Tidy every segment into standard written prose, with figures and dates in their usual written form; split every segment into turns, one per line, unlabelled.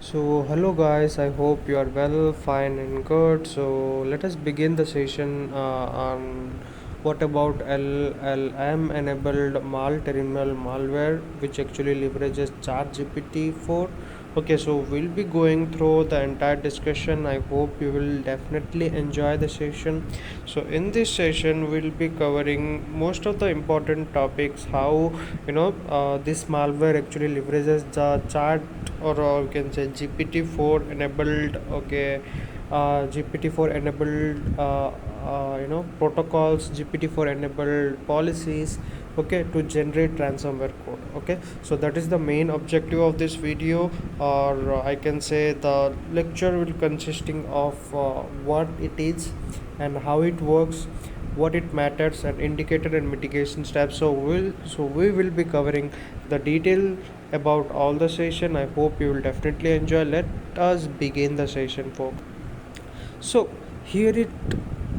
So, hello guys, I hope you are well, fine, and good. So, let us begin the session on what about LLM enabled MalTerminal malware, which actually leverages ChatGPT-4. Okay, so we'll be going through the entire discussion. I hope you will definitely enjoy the session. So, in this session, we'll be covering most of the important topics how this malware actually leverages the chat or you can say GPT-4 enabled. Okay, GPT-4 enabled protocols, GPT-4 enabled policies, okay, to generate ransomware code. Okay, so that is the main objective of this video, or I can say the lecture will consisting of what it is and how it works, what it matters, and indicator and mitigation steps. So we will be covering the detail about all the session. I hope you will definitely enjoy. Let us begin the session, folks. So here it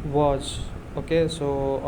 was. Okay, so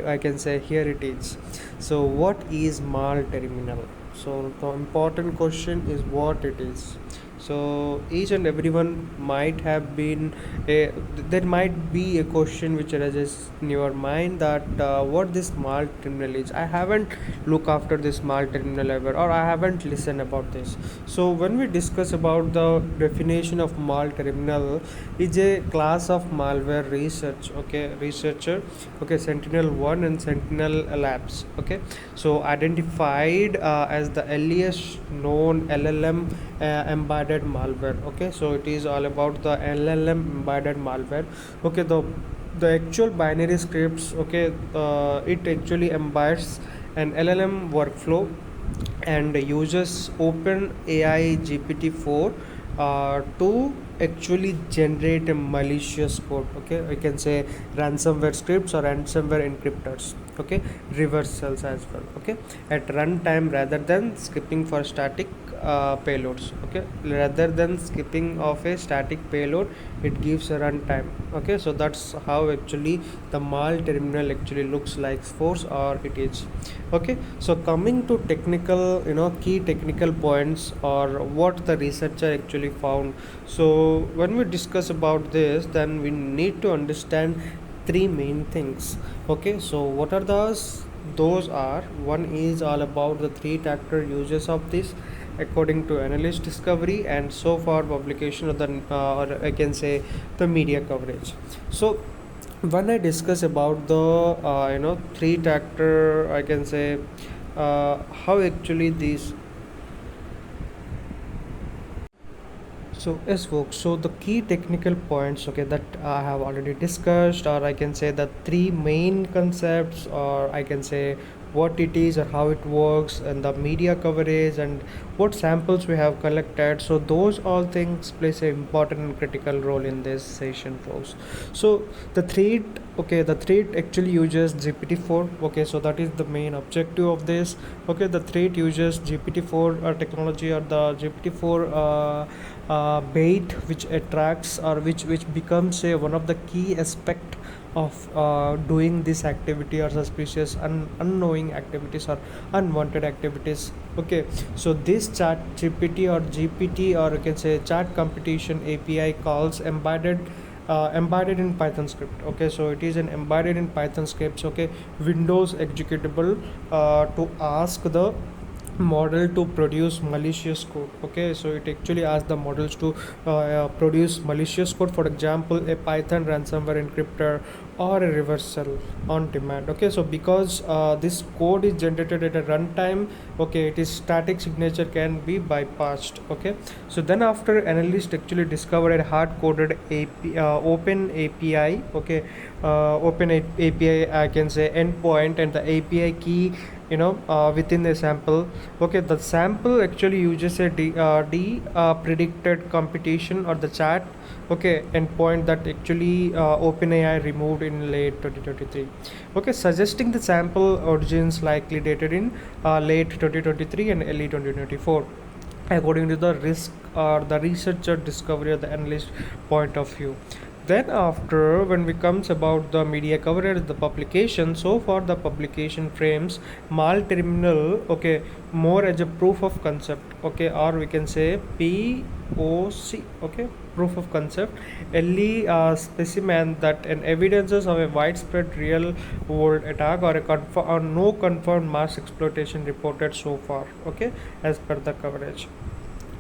I can say here it is. So what is MalTerminal? So the important question is what it is. So each and everyone might have been there might be a question which arises in your mind that what this MalTerminal is. I haven't looked after this MalTerminal ever, or I haven't listened about this. So when we discuss about the definition of MalTerminal, is a class of malware researcher, okay, SentinelOne and Sentinel Labs, okay, so identified as the earliest known LLM embedded malware. Okay, so it is all about the LLM embedded malware. Okay, the actual binary scripts, okay, it actually embeds an LLM workflow and uses open AI GPT-4 to actually generate a malicious code. Okay, I can say ransomware scripts or ransomware encryptors, okay, reversals as well, okay, at runtime rather than skipping for static payloads. Okay, rather than skipping of a static payload, it gives a runtime. Okay, so that's how actually the MalTerminal actually looks like force, or it is. Okay, so coming to technical, key technical points or what the researcher actually found. So when we discuss about this, then we need to understand three main things. Okay, so what are those are one is all about the three-factor uses of this according to analyst discovery and so far publication of the or I can say the media coverage. So when I discuss about the three-factor, I can say how actually these. So yes, folks. So the key technical points, okay, that I have already discussed, or I can say the three main concepts, or I can say what it is or how it works, and the media coverage and what samples we have collected. So those all things plays an important and critical role in this session, folks. So the threat, okay, the threat actually uses GPT-4. Okay, so that is the main objective of this. Okay, the threat uses GPT-4 technology, or the GPT-4 bait, which attracts or which becomes a one of the key aspect of doing this activity or suspicious unknowing activities or unwanted activities. Okay, so this chat GPT or GPT, or you can say chat competition API calls embedded in Python script. Okay, so it is an embedded in Python scripts. Okay, Windows executable to ask the model to produce malicious code. Okay, so it actually asks the models to produce malicious code, for example a Python ransomware encryptor or a reversal on demand. Okay, so because this code is generated at a runtime, okay, it is static signature can be bypassed. Okay, so then after analyst actually discovered a hard coded open API. Okay, API, I can say endpoint, and the API key within a sample. Okay, the sample actually uses a predicted computation or the chat, okay, endpoint that actually OpenAI removed in late 2023. Okay, suggesting the sample origins likely dated in late 2023 and early 2024 according to the risk or the researcher discovery or the analyst point of view. Then after, when we comes about the media coverage, the publication, so far the publication frames MalTerminal, okay, more as a proof of concept, okay, or we can say POC, okay, proof of concept, LE specimen that an evidences of a widespread real world attack or or no confirmed mass exploitation reported so far, okay, as per the coverage.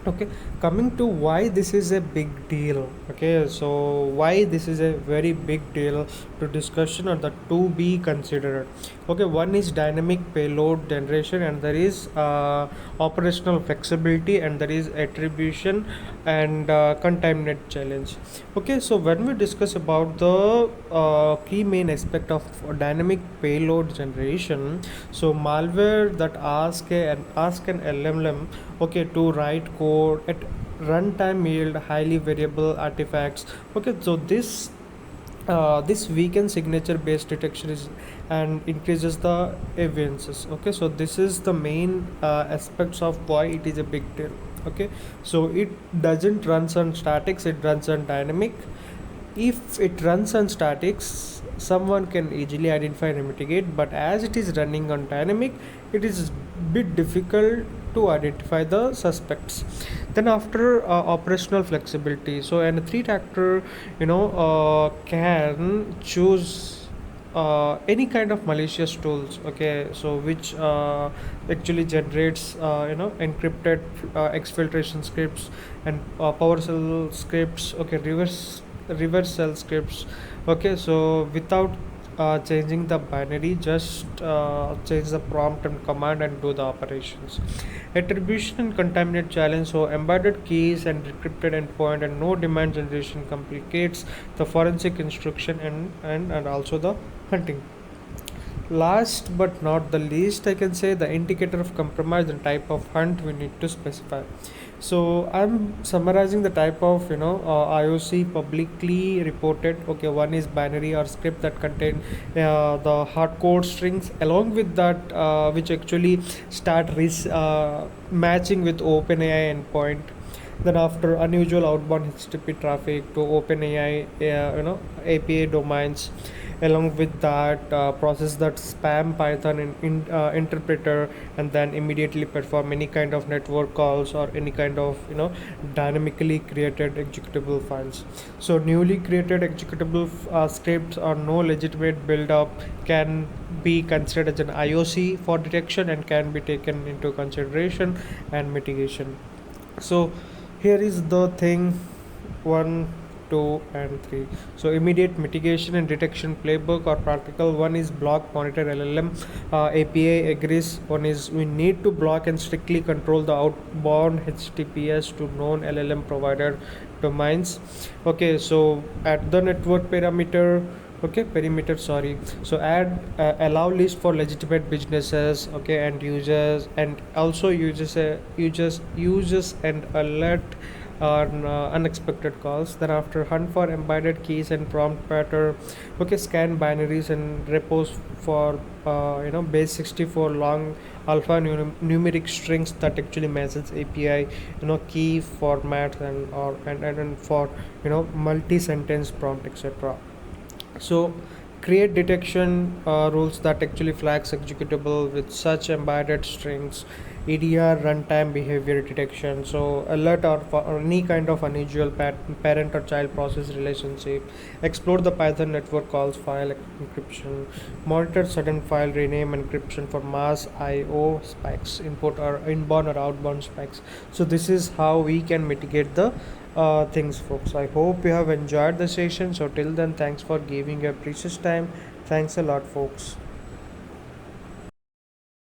Okay, coming to why this is a big deal. Okay, so why this is a very big deal to discussion or the to be considered. Okay, one is dynamic payload generation, and there is operational flexibility, and there is attribution and contaminant challenge. Okay, so when we discuss about the key main aspect of dynamic payload generation, so malware that ask an LLM, okay, to write code at runtime yield highly variable artifacts. Okay, so this weakened signature based detection is and increases the evidences. Okay, so this is the main aspects of why it is a big deal. Okay, so it doesn't runs on statics, it runs on dynamic. If it runs on statics, someone can easily identify and mitigate, but as it is running on dynamic, it is bit difficult to identify the suspects. Then after operational flexibility, so and a threat actor, can choose any kind of malicious tools, okay, so which actually generates encrypted exfiltration scripts and PowerShell scripts, okay, reverse shell scripts. Okay, so without changing the binary, just change the prompt and command and do the operations. Attribution and contaminant challenge, so embedded keys and encrypted endpoint and no demand generation complicates the forensic instruction and also the hunting. Last but not the least, I can say the indicator of compromise and type of hunt we need to specify. So I'm summarizing the type of IOC publicly reported. Okay, one is binary or script that contain the hardcode strings. Along with that, which actually start matching with OpenAI endpoint. Then after unusual outbound HTTP traffic to OpenAI, API domains. Along with that, process that spam Python interpreter, and then immediately perform any kind of network calls or any kind of dynamically created executable files. So newly created executable scripts or no legitimate build up can be considered as an IOC for detection and can be taken into consideration and mitigation. So here is the thing, 1, 2 and 3. So immediate mitigation and detection playbook or practical. One is block monitor LLM, API agrees. One is we need to block and strictly control the outbound HTTPS to known LLM provider domains. Okay, so at the network parameter, okay, perimeter, sorry, so add allow list for legitimate businesses, okay, and users, and also uses and alert on unexpected calls. Then after hunt for embedded keys and prompt pattern, okay, scan binaries and repos for base 64 long numeric strings that actually matches API key formats and for multi sentence prompt, etc. So create detection rules that actually flags executable with such embedded strings, EDR runtime behavior detection, so alert or for any kind of unusual parent or child process relationship, explore the Python network calls file encryption, monitor sudden file rename encryption for mass IO spikes, input or inbound or outbound spikes. So this is how we can mitigate the things, folks. I hope you have enjoyed the session. So till then, thanks for giving your precious time. Thanks a lot, folks.